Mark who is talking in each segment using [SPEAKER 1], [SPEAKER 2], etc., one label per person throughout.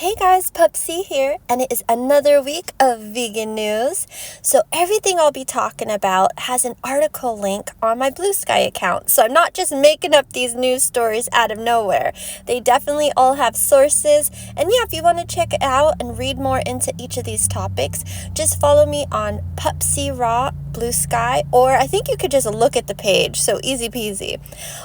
[SPEAKER 1] Hey guys, Pup C here, and it is another week of vegan news. So everything I'll be talking about has an article link on my BlueSky account. So I'm not just making up these news stories out of nowhere. They definitely all have sources. And yeah, if you want to check it out and read more into each of these topics, just follow me on Pup C Raw, BlueSky, or I think you could just look at the page, so easy peasy.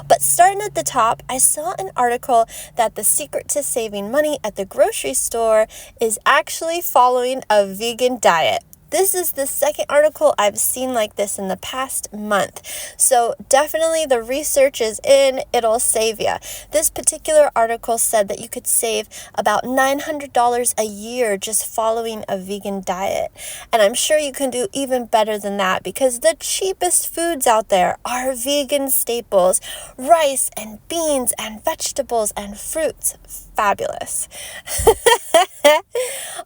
[SPEAKER 1] But starting at the top, I saw an article that the secret to saving money at the grocery store is actually following a vegan diet. This is the second article I've seen like this in the past month. So definitely the research is in, it'll save you. This particular article said that you could save about $900 a year just following a vegan diet. And I'm sure you can do even better than that because the cheapest foods out there are vegan staples. Rice and beans and vegetables and fruits. Fabulous.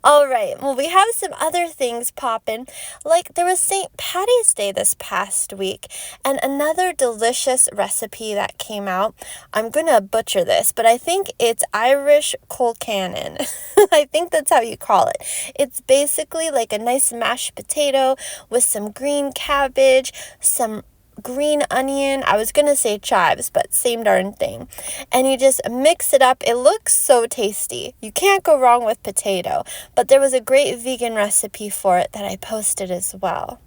[SPEAKER 1] All right, well, we have some other things popping. Like there was St. Patty's Day this past week, and another delicious recipe that came out. I'm gonna butcher this, but I think it's Irish colcannon. I think that's how you call it. It's basically like a nice mashed potato with some green cabbage, some green onion. I was gonna say chives, but same darn thing. And you just mix it up. It looks so tasty. You can't go wrong with potato. But there was a great vegan recipe for it that I posted as well.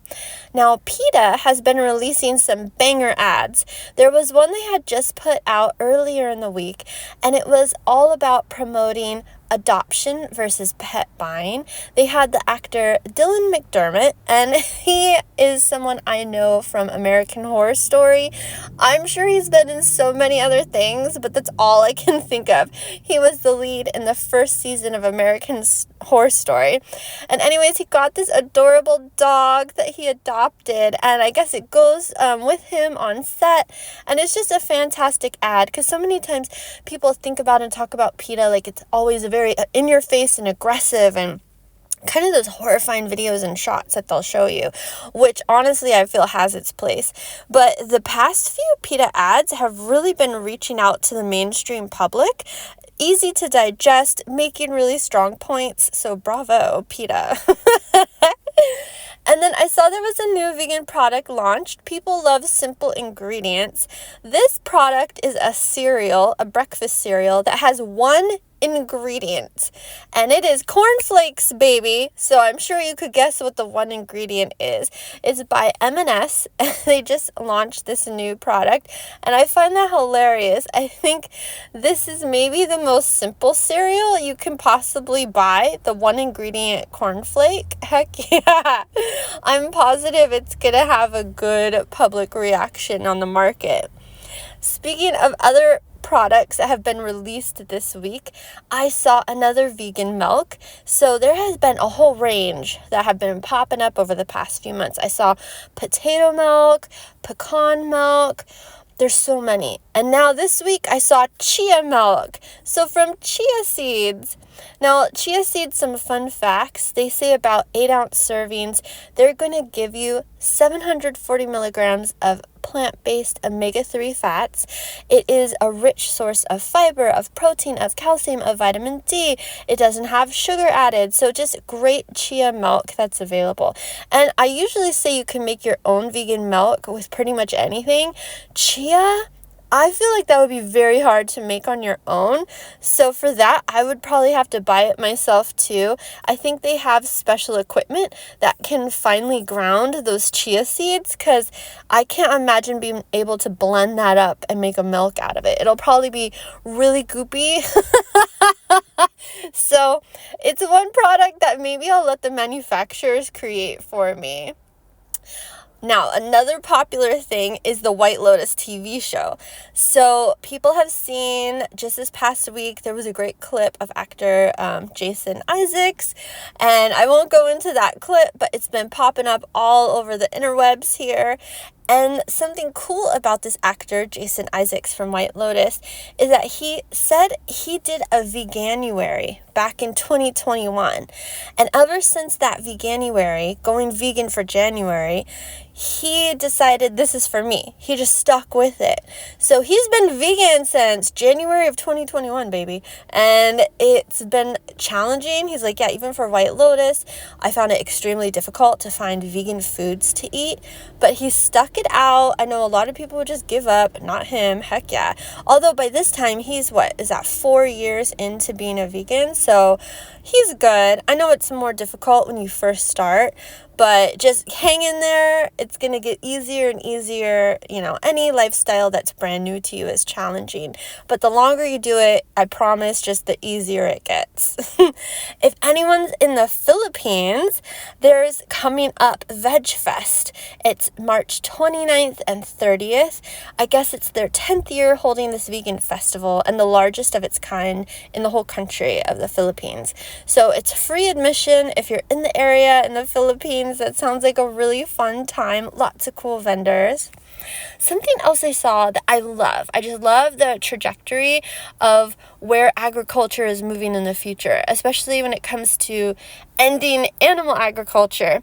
[SPEAKER 1] Now, PETA has been releasing some banger ads. There was one they had just put out earlier in the week, and it was all about promoting adoption versus pet buying. They had the actor Dylan McDermott, and he is someone I know from American Horror Story. I'm sure he's been in so many other things, but that's all I can think of. He was the lead in the first season of American Horror Story. And anyways, he got this adorable dog that he adopted, and I guess it goes with him on set, and it's just a fantastic ad because so many times people think about and talk about PETA like it's always a very in your face and aggressive and kind of those horrifying videos and shots that they'll show you, which honestly I feel has its place. But the past few PETA ads have really been reaching out to the mainstream public. Easy to digest, making really strong points, so bravo, PETA. And then I saw there was a new vegan product launched. People love simple ingredients. This product is a cereal, a breakfast cereal that has one ingredient, and it is cornflakes, baby. So I'm sure you could guess what the one ingredient is. It's by M&S. They just launched this new product, and I find that hilarious. I think this is maybe the most simple cereal you can possibly buy, the one ingredient cornflake. Heck yeah. I'm positive it's gonna have a good public reaction on the market. Speaking of other products that have been released this week, I saw another vegan milk. So there has been a whole range that have been popping up over the past few months. I saw potato milk, pecan milk. There's so many. And now this week I saw chia milk. So from chia seeds. Now, chia seeds, some fun facts. They say about 8-ounce servings, they're going to give you 740 milligrams of plant-based omega-3 fats. It is a rich source of fiber, of protein, of calcium, of vitamin D. It doesn't have sugar added, so just great chia milk that's available. And I usually say you can make your own vegan milk with pretty much anything. Chia, I feel like that would be very hard to make on your own. So for that, I would probably have to buy it myself too. I think they have special equipment that can finely ground those chia seeds because I can't imagine being able to blend that up and make a milk out of it. It'll probably be really goopy. So it's one product that maybe I'll let the manufacturers create for me. Now, another popular thing is the White Lotus TV show. So people have seen, just this past week, there was a great clip of actor Jason Isaacs. And I won't go into that clip, but it's been popping up all over the interwebs here. And something cool about this actor, Jason Isaacs from White Lotus, is that he said he did a Veganuary back in 2021. And ever since that Veganuary, going vegan for January, he decided this is for me. He just stuck with it. So he's been vegan since January of 2021, baby. And it's been challenging. He's like, yeah, even for White Lotus, I found it extremely difficult to find vegan foods to eat. But he stuck it out. I know a lot of people would just give up. Not him. Heck yeah. Although by this time, he's 4 years into being a vegan? So he's good. I know it's more difficult when you first start, but just hang in there. It's going to get easier and easier. Any lifestyle that's brand new to you is challenging. But the longer you do it, I promise, just the easier it gets. If anyone's in the Philippines, there's coming up Veg Fest. It's March 29th and 30th. I guess it's their 10th year holding this vegan festival and the largest of its kind in the whole country of the Philippines. So it's free admission if you're in the area in the Philippines. That sounds like a really fun time. Lots of cool vendors. Something else I saw that I love. I just love the trajectory of where agriculture is moving in the future, especially when it comes to ending animal agriculture.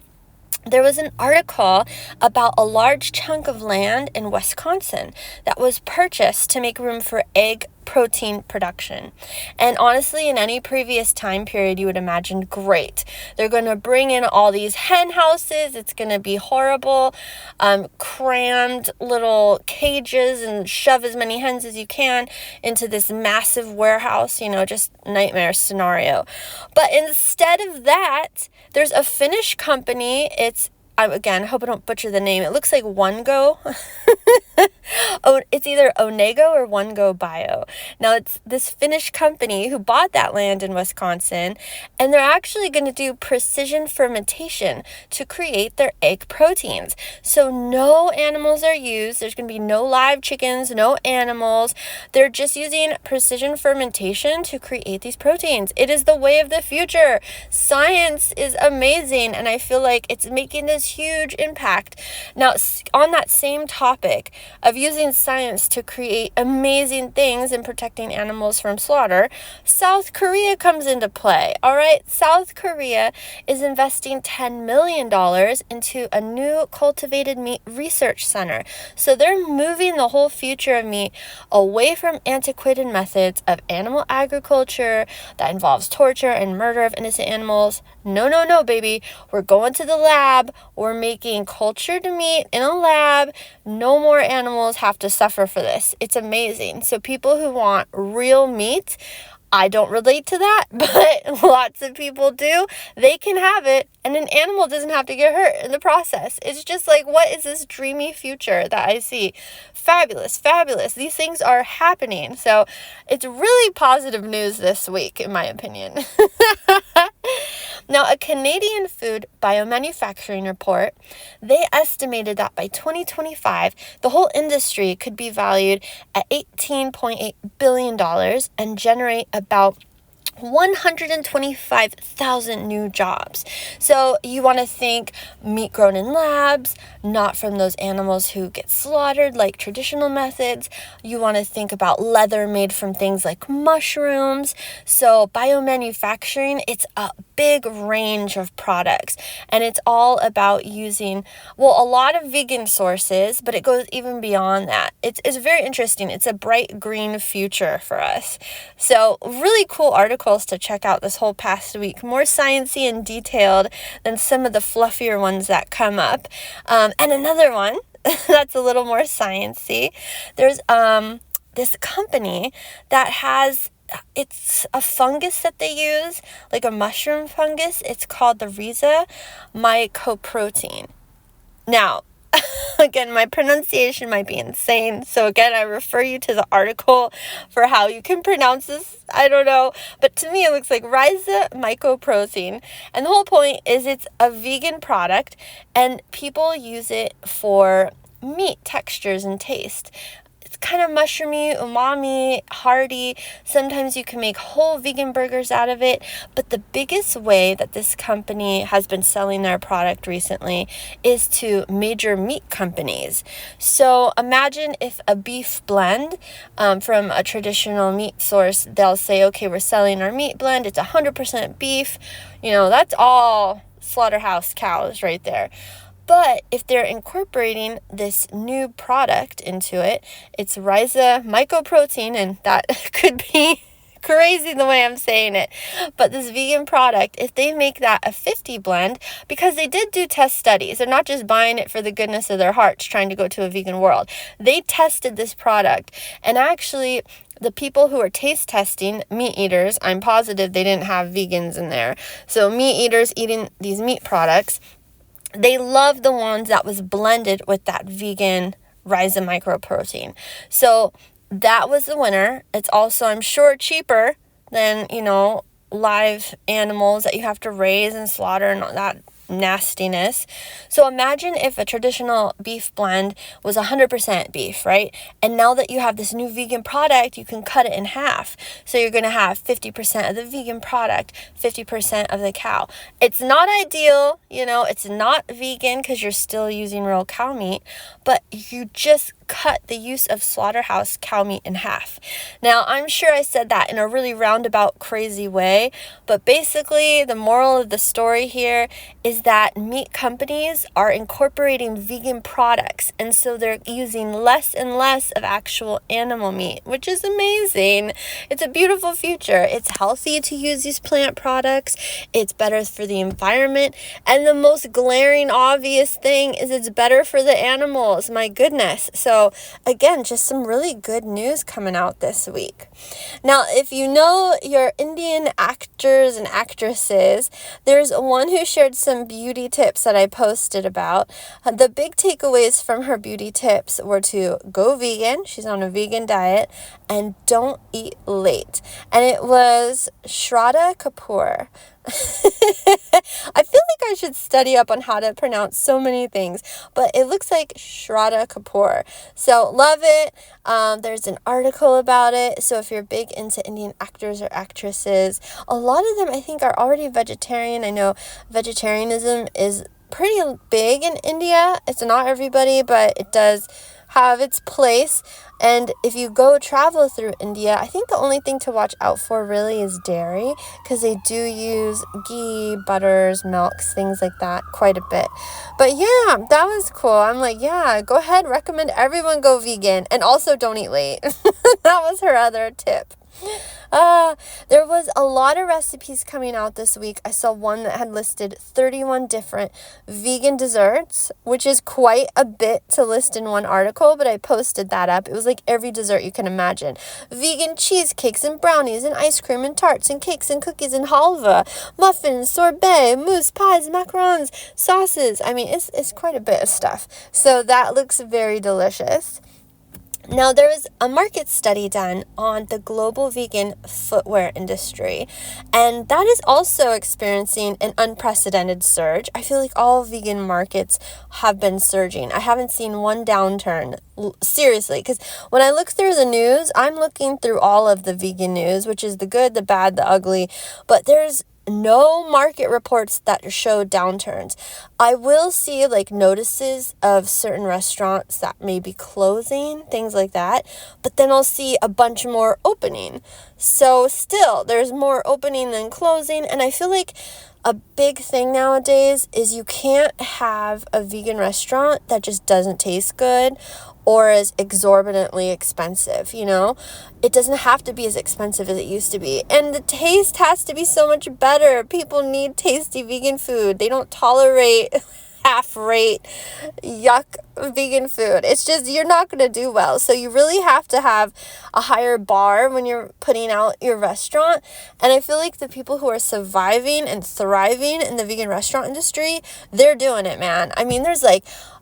[SPEAKER 1] There was an article about a large chunk of land in Wisconsin that was purchased to make room for egg protein production. And honestly, in any previous time period, you would imagine, great. They're going to bring in all these hen houses. It's going to be horrible, crammed little cages and shove as many hens as you can into this massive warehouse, just nightmare scenario. But instead of that, there's a Finnish company. Again, I hope I don't butcher the name. It looks like One Go. It's either Onego or One Go Bio. Now, it's this Finnish company who bought that land in Wisconsin, and they're actually going to do precision fermentation to create their egg proteins. So no animals are used. There's going to be no live chickens, no animals. They're just using precision fermentation to create these proteins. It is the way of the future. Science is amazing, and I feel like it's making this huge impact. Now, on that same topic of using science to create amazing things and protecting animals from slaughter, South Korea comes into play. All right, South Korea is investing $10 million into a new cultivated meat research center. So they're moving the whole future of meat away from antiquated methods of animal agriculture that involves torture and murder of innocent animals. No, baby. We're going to the lab. We're making cultured meat in a lab. No more animals have to suffer for this. It's amazing. So people who want real meat, I don't relate to that, but lots of people do. They can have it, and an animal doesn't have to get hurt in the process. It's just like, what is this dreamy future that I see? Fabulous. These things are happening. So it's really positive news this week, in my opinion. Now, a Canadian food biomanufacturing report, they estimated that by 2025, the whole industry could be valued at $18.8 billion and generate about 125,000 new jobs. So you want to think meat grown in labs, not from those animals who get slaughtered like traditional methods. You want to think about leather made from things like mushrooms. So biomanufacturing, it's a big range of products, and it's all about using, a lot of vegan sources, but it goes even beyond that. It's very interesting. It's a bright green future for us. So really cool articles to check out this whole past week, more sciencey and detailed than some of the fluffier ones that come up. And another one that's a little more sciencey, there's this company that has, it's a fungus that they use, like a mushroom fungus. It's called the Rhiza mycoprotein. Now, again, my pronunciation might be insane. So again, I refer you to the article for how you can pronounce this. I don't know. But to me, it looks like Rhiza mycoprotein. And the whole point is it's a vegan product, and people use it for meat textures and taste. It's kind of mushroomy, umami, hearty. Sometimes you can make whole vegan burgers out of it. But the biggest way that this company has been selling their product recently is to major meat companies. So imagine if a beef blend from a traditional meat source, they'll say, okay, we're selling our meat blend. It's 100% beef. That's all slaughterhouse cows right there. But if they're incorporating this new product into it, it's rhiza mycoprotein, and that could be crazy the way I'm saying it. But this vegan product, if they make that a 50 blend, because they did do test studies, they're not just buying it for the goodness of their hearts, trying to go to a vegan world. They tested this product, and actually the people who are taste testing, meat eaters, I'm positive they didn't have vegans in there. So meat eaters eating these meat products, they love the ones that was blended with that vegan rhiza mycoprotein. So that was the winner. It's also, I'm sure, cheaper than, live animals that you have to raise and slaughter and all that nastiness. So imagine if a traditional beef blend was 100% beef, right? And now that you have this new vegan product, you can cut it in half. So you're going to have 50% of the vegan product, 50% of the cow. It's not ideal, it's not vegan because you're still using real cow meat, but you just cut the use of slaughterhouse cow meat in half. Now, I'm sure I said that in a really roundabout, crazy way, but basically the moral of the story here is that meat companies are incorporating vegan products, and so they're using less and less of actual animal meat, which is amazing. It's a beautiful future. It's healthy to use these plant products. It's better for the environment, and the most glaring, obvious thing is it's better for the animals. My goodness. So again, just some really good news coming out this week. Now, if you know your Indian actors and actresses, there's one who shared some beauty tips that I posted about. The big takeaways from her beauty tips were to go vegan. She's on a vegan diet, and don't eat late. And it was Shraddha Kapoor. I feel like I should study up on how to pronounce so many things, but it looks like Shraddha Kapoor. So love it. There's an article about it. So if you're big into Indian actors or actresses, a lot of them I think are already vegetarian. I know vegetarianism is pretty big in India. It's not everybody, but it does have its place. And if you go travel through India, I think the only thing to watch out for really is dairy, because they do use ghee, butters, milks, things like that quite a bit. But yeah, that was cool. I'm like, yeah, go ahead, recommend everyone go vegan, and also don't eat late. That was her other tip. There was a lot of recipes coming out this week. I saw one that had listed 31 different vegan desserts, which is quite a bit to list in one article, but I posted that up. It was like every dessert you can imagine. Vegan cheesecakes and brownies and ice cream and tarts and cakes and cookies and halva, muffins, sorbet, mousse, pies, macarons, sauces. I mean, it's quite a bit of stuff. So that looks very delicious. Now, there was a market study done on the global vegan footwear industry, and that is also experiencing an unprecedented surge. I feel like all vegan markets have been surging. I haven't seen one downturn, seriously, because when I look through the news, I'm looking through all of the vegan news, which is the good, the bad, the ugly, but there's no market reports that show downturns. I will see notices of certain restaurants that may be closing, things like that, but then I'll see a bunch more opening. So still, there's more opening than closing, and I feel like a big thing nowadays is you can't have a vegan restaurant that just doesn't taste good or is exorbitantly expensive, It doesn't have to be as expensive as it used to be. And the taste has to be so much better. People need tasty vegan food. They don't tolerate half-rate yuck vegan food. It's just, you're not going to do well. So you really have to have a higher bar when you're putting out your restaurant. And I feel like the people who are surviving and thriving in the vegan restaurant industry, they're doing it, man. I mean, there's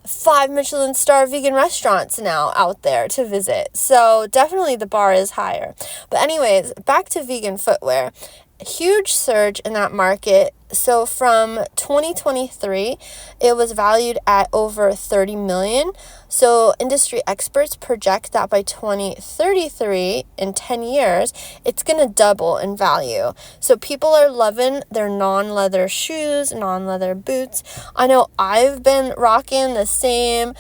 [SPEAKER 1] 5 Michelin star vegan restaurants now out there to visit. So definitely the bar is higher. But anyways, back to vegan footwear. A huge surge in that market. So from 2023, it was valued at over 30 million. So industry experts project that by 2033, in 10 years, it's going to double in value. So people are loving their non-leather shoes, non-leather boots. I know I've been rocking the same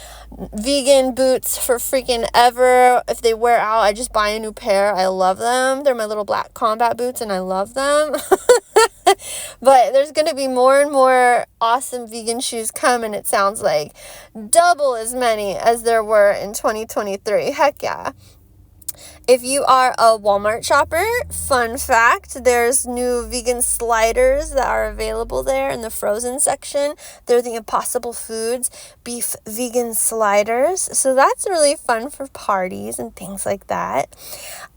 [SPEAKER 1] vegan boots for freaking ever. If they wear out, I just buy a new pair. I love them. They're my little black combat boots and I love them. But there's going to be more and more awesome vegan shoes coming, it sounds like. Double as many as there were in 2023. Heck yeah. If you are a Walmart shopper, fun fact, there's new vegan sliders that are available there in the frozen section. They're the Impossible Foods beef vegan sliders. So that's really fun for parties and things like that.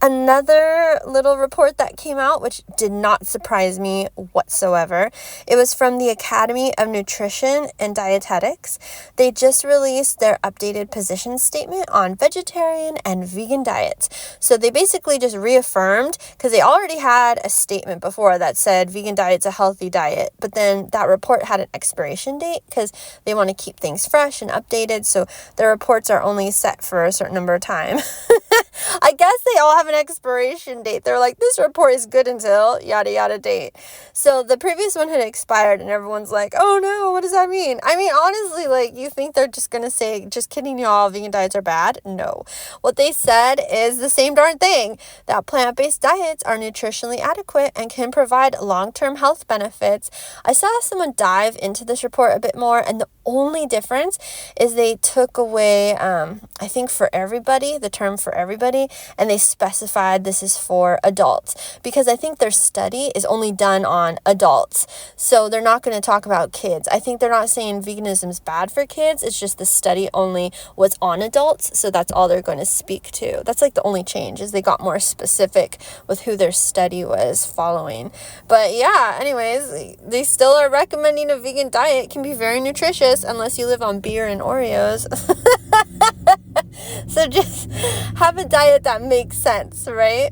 [SPEAKER 1] Another little report that came out, which did not surprise me whatsoever, it was from the Academy of Nutrition and Dietetics. They just released their updated position statement on vegetarian and vegan diets. So they basically just reaffirmed, because they already had a statement before that said vegan diet's a healthy diet, but then that report had an expiration date because they want to keep things fresh and updated, so their reports are only set for a certain number of time. I guess they all have an expiration date. They're like, this report is good until yada yada date. So the previous one had expired and everyone's like, oh no, what does that mean? I mean, honestly, like, you think they're just going to say, just kidding y'all, vegan diets are bad? No. What they said is the same darn thing, that plant-based diets are nutritionally adequate and can provide long-term health benefits. I saw someone dive into this report a bit more, and the only difference is they took away, I think for everybody, the term for everybody, and they specified this is for adults, because I think their study is only done on adults. So they're not going to talk about kids. I think they're not saying veganism is bad for kids. It's just the study only was on adults. So that's all they're going to speak to. That's like the only change, is they got more specific with who their study was following. But yeah, anyways, they still are recommending a vegan diet. It can be very nutritious unless you live on beer and Oreos. So just have a diet that makes sense, right?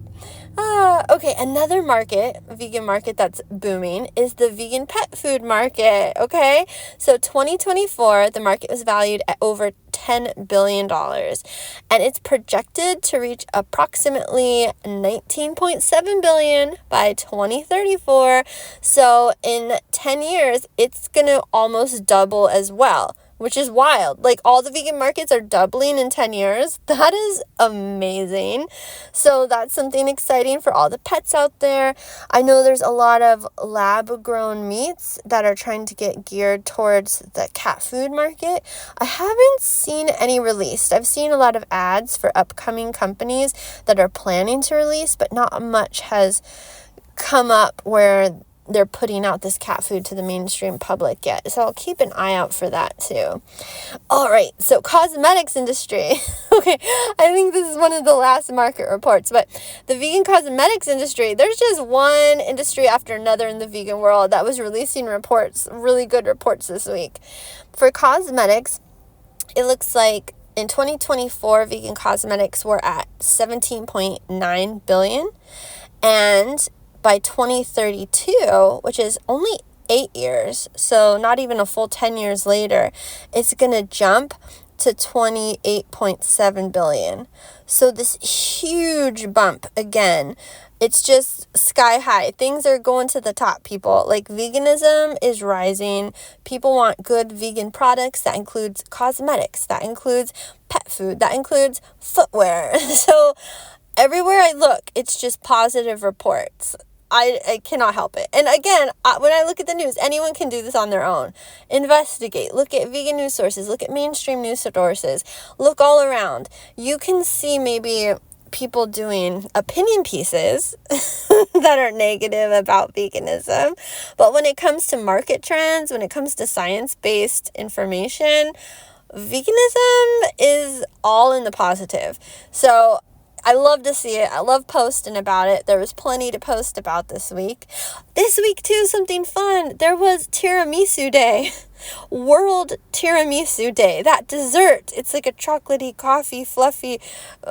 [SPEAKER 1] Okay, another vegan market that's booming is the vegan pet food market, okay? So 2024, the market was valued at over $10 billion, and it's projected to reach approximately $19.7 billion by 2034. So in 10 years, it's going to almost double as well, which is wild. Like, all the vegan markets are doubling in 10 years. That is amazing. So that's something exciting for all the pets out there. I know there's a lot of lab-grown meats that are trying to get geared towards the cat food market. I haven't seen any released. I've seen a lot of ads for upcoming companies that are planning to release, but not much has come up where they're putting out this cat food to the mainstream public yet. So I'll keep an eye out for that too. All right, so cosmetics industry. Okay, I think this is one of the last market reports, but the vegan cosmetics industry, there's just one industry after another in the vegan world that was releasing reports, really good reports this week. For cosmetics, it looks like in 2024, vegan cosmetics were at $17.9 billion, and by 2032, which is only 8 years, so not even a full 10 years later, it's going to jump to $28.7 billion. So this huge bump again. It's just sky high. Things are going to the top, people. Like, veganism is rising. People want good vegan products. That includes cosmetics. That includes pet food. That includes footwear. So everywhere I look, it's just positive reports. I cannot help it. And again, when I look at the news, anyone can do this on their own. Investigate. Look at vegan news sources. Look at mainstream news sources. Look all around. You can see maybe people doing opinion pieces that are negative about veganism. But when it comes to market trends, when it comes to science-based information, veganism is all in the positive. So I love to see it. I love posting about it. There was plenty to post about this week. This week, too, something fun. There was Tiramisu Day. World Tiramisu Day. That dessert. It's like a chocolatey, coffee, fluffy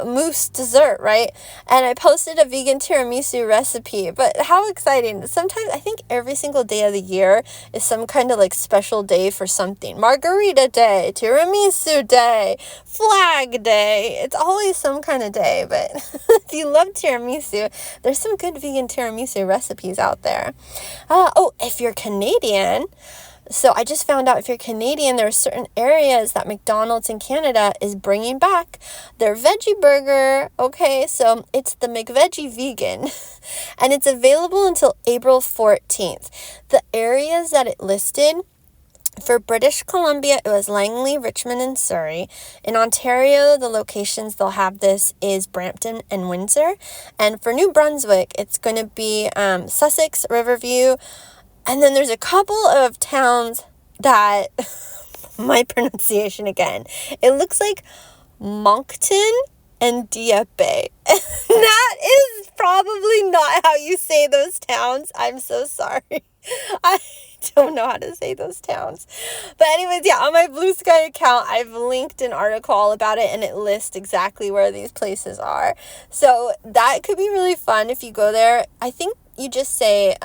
[SPEAKER 1] mousse dessert, right? And I posted a vegan tiramisu recipe. But how exciting. Sometimes I think every single day of the year is some kind of like special day for something. Margarita Day, Tiramisu Day, Flag Day. It's always some kind of day. But if you love tiramisu, there's some good vegan tiramisu recipes out there. If you're Canadian, so I just found out if you're Canadian, there are certain areas that McDonald's in Canada is bringing back their veggie burger. Okay, so it's the McVeggie Vegan, and it's available until April 14th. The areas that it listed: for British Columbia, it was Langley, Richmond, and Surrey. In Ontario, the locations they'll have this is Brampton and Windsor. And for New Brunswick, it's going to be Sussex, Riverview. And then there's a couple of towns that, my pronunciation again, it looks like Moncton and Dieppe. That is probably not how you say those towns. I'm so sorry. I don't know how to say those towns. But anyways, yeah, on my BlueSky account, I've linked an article all about it, and it lists exactly where these places are. So that could be really fun if you go there. I think you just say,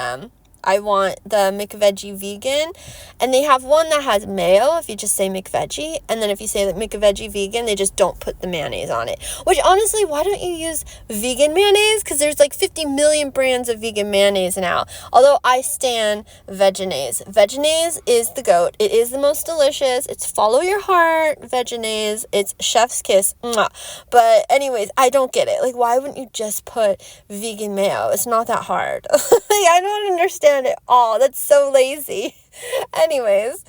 [SPEAKER 1] I want the McVeggie Vegan, and they have one that has mayo if you just say McVeggie, and then if you say that McVeggie Vegan, they just don't put the mayonnaise on it. Which honestly, why don't you use vegan mayonnaise? Because there's like 50 million brands of vegan mayonnaise now. Although I stan Vegenaise. Vegenaise is the goat. It is the most delicious. It's follow your heart Vegenaise. It's chef's kiss. Mwah. But anyways, I don't get it. Like, why wouldn't you just put vegan mayo? It's not that hard. Like, I don't understand it all. That's so lazy. Anyways,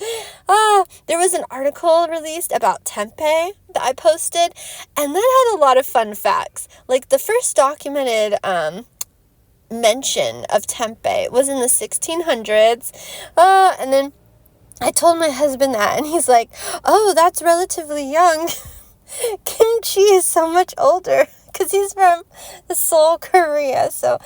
[SPEAKER 1] there was an article released about tempeh that I posted, and that had a lot of fun facts. Like, the first documented mention of tempeh was in the 1600s, and then I told my husband that, and he's like, oh, that's relatively young. Kimchi is so much older. Because he's from Seoul, Korea. So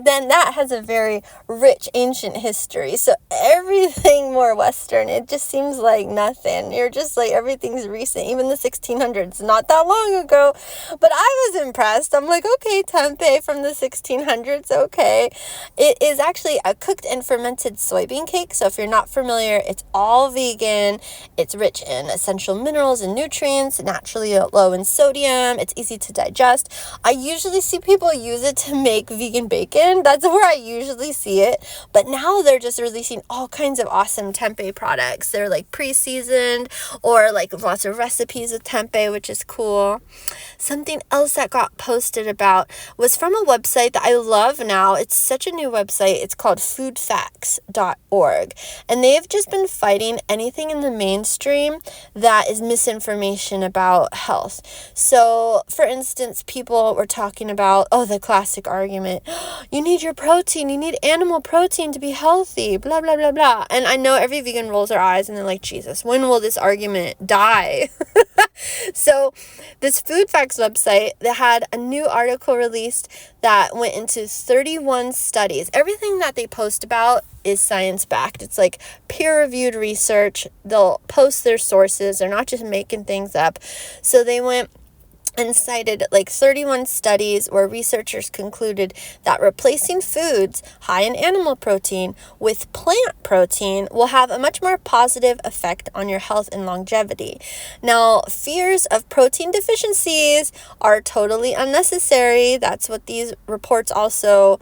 [SPEAKER 1] then that has a very rich ancient history. So everything more Western, it just seems like nothing. You're just like, everything's recent. Even the 1600s, not that long ago. But I was impressed. I'm like, okay, tempeh from the 1600s, okay. It is actually a cooked and fermented soybean cake. So if you're not familiar, it's all vegan. It's rich in essential minerals and nutrients, naturally low in sodium. It's easy to digest. I usually see people use it to make vegan bacon. That's where I usually see it. But now they're just releasing all kinds of awesome tempeh products. They're like pre-seasoned, or like lots of recipes of tempeh, which is cool. Something else that got posted about was from a website that I love now. It's such a new website. It's called foodfacts.org. And they've just been fighting anything in the mainstream that is misinformation about health. So, for instance, people were talking about, the classic argument, you need your protein, you need animal protein to be healthy, blah, blah, blah, blah. And I know every vegan rolls their eyes and they're like, Jesus, when will this argument die? So this Food Facts website, they had a new article released that went into 31 studies. Everything that they post about is science-backed. It's like peer-reviewed research. They'll post their sources. They're not just making things up. So they went and cited like 31 studies where researchers concluded that replacing foods high in animal protein with plant protein will have a much more positive effect on your health and longevity. Now, fears of protein deficiencies are totally unnecessary. That's what these reports also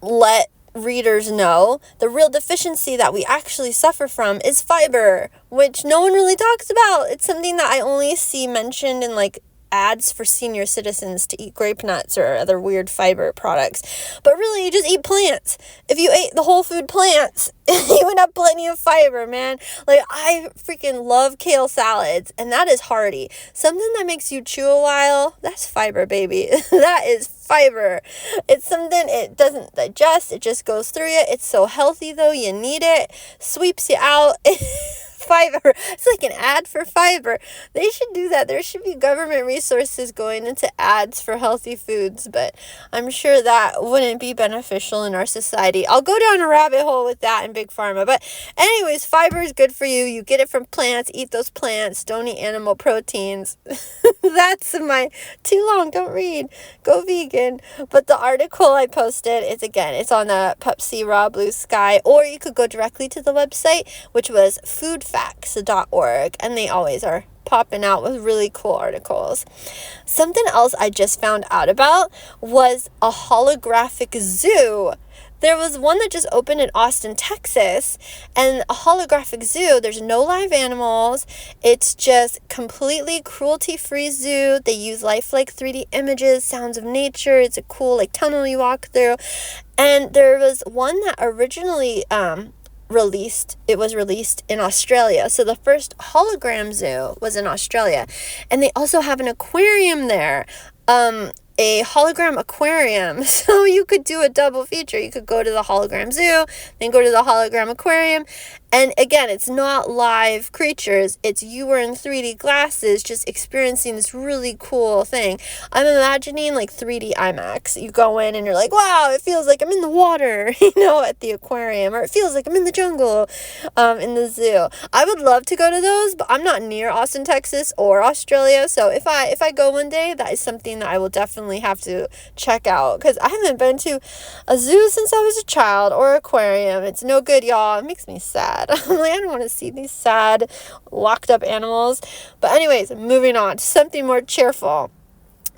[SPEAKER 1] let readers know. The real deficiency that we actually suffer from is fiber, which no one really talks about. It's something that I only see mentioned in like ads for senior citizens to eat grape nuts or other weird fiber products. But really, you just eat plants. If you ate the whole food plants, you would have plenty of fiber, man. Like, I freaking love kale salads, and that is hearty. Something that makes you chew a while, that's fiber, baby. That is fiber. It's something, it doesn't digest, it just goes through you. It's so healthy, though. You need it. Sweeps you out. fiber. It's like an ad for fiber. They should do that. There should be government resources going into ads for healthy foods, but I'm sure that wouldn't be beneficial in our society. I'll go down a rabbit hole with that in Big Pharma. But anyways, fiber is good for you. You get it from plants. Eat those plants. Don't eat animal proteins. That's my too long. Don't read. Go vegan. But the article I posted is, again, it's on the Pup C Raw BlueSky, or you could go directly to the website, which was foodfacts.org, and they always are popping out with really cool articles. Something else I just found out about was a holographic zoo. There was one that just opened in Austin, Texas, and a holographic zoo. There's no live animals. It's just completely cruelty-free zoo. They use lifelike 3D images, sounds of nature. It's a cool like tunnel you walk through. And there was one that originally was released in Australia. So the first hologram zoo was in Australia. And they also have an aquarium there. A hologram aquarium. So you could do a double feature. You could go to the hologram zoo, then go to the hologram aquarium. And again, it's not live creatures. It's you wearing 3D glasses, just experiencing this really cool thing. I'm imagining like 3D IMAX. You go in and you're like, wow, it feels like I'm in the water, at the aquarium, or it feels like I'm in the jungle, in the zoo. I would love to go to those, but I'm not near Austin, Texas or Australia. So if I go one day, that is something that I will definitely have to check out, because I haven't been to a zoo since I was a child, or aquarium. It's no good, y'all. It makes me sad. I'm like, I don't want to see these sad, locked up animals. But anyways, moving on to something more cheerful.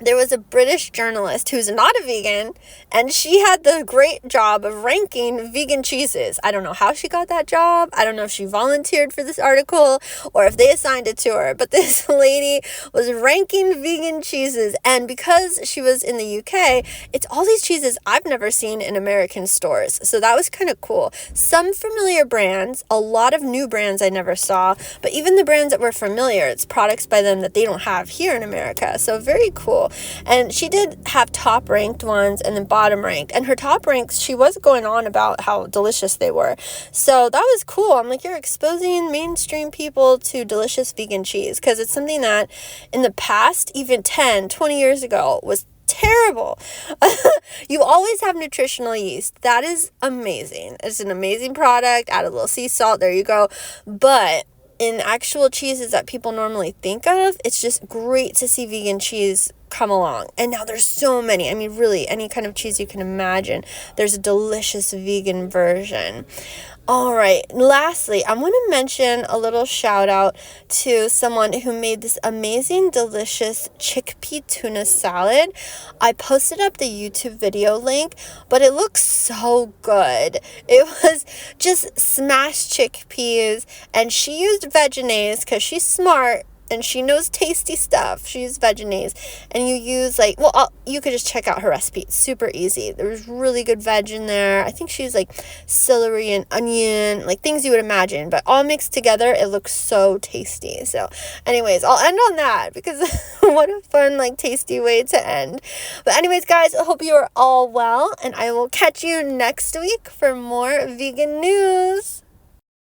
[SPEAKER 1] There was a British journalist who's not a vegan, and she had the great job of ranking vegan cheeses. I don't know how she got that job. I don't know if she volunteered for this article or if they assigned it to her, but this lady was ranking vegan cheeses. And because she was in the UK, it's all these cheeses I've never seen in American stores. So that was kind of cool. Some familiar brands, a lot of new brands I never saw, but even the brands that were familiar, it's products by them that they don't have here in America. So very cool. And she did have top ranked ones and then bottom ranked. And her top ranks, she was going on about how delicious they were. So that was cool. I'm like, you're exposing mainstream people to delicious vegan cheese, because it's something that in the past, even 10, 20 years ago, was terrible. You always have nutritional yeast. That is amazing. It's an amazing product. Add a little sea salt. There you go. But in actual cheeses that people normally think of, it's just great to see vegan cheese come along. And now there's so many. I mean, really, any kind of cheese you can imagine, there's a delicious vegan version. All right, lastly, I want to mention a little shout out to someone who made this amazing, delicious chickpea tuna salad. I posted up the YouTube video link, but it looks so good. It was just smashed chickpeas, and she used Vegenaise because she's smart and she knows tasty stuff. She used Vegenaise, and you use you could just check out her recipe. It's super easy. There's really good veg in there. I think she used like celery and onion, like things you would imagine, but all mixed together. It looks so tasty. So anyways, I'll end on that because what a fun, like tasty way to end. But anyways, guys, I hope you are all well, and I will catch you next week for more vegan news.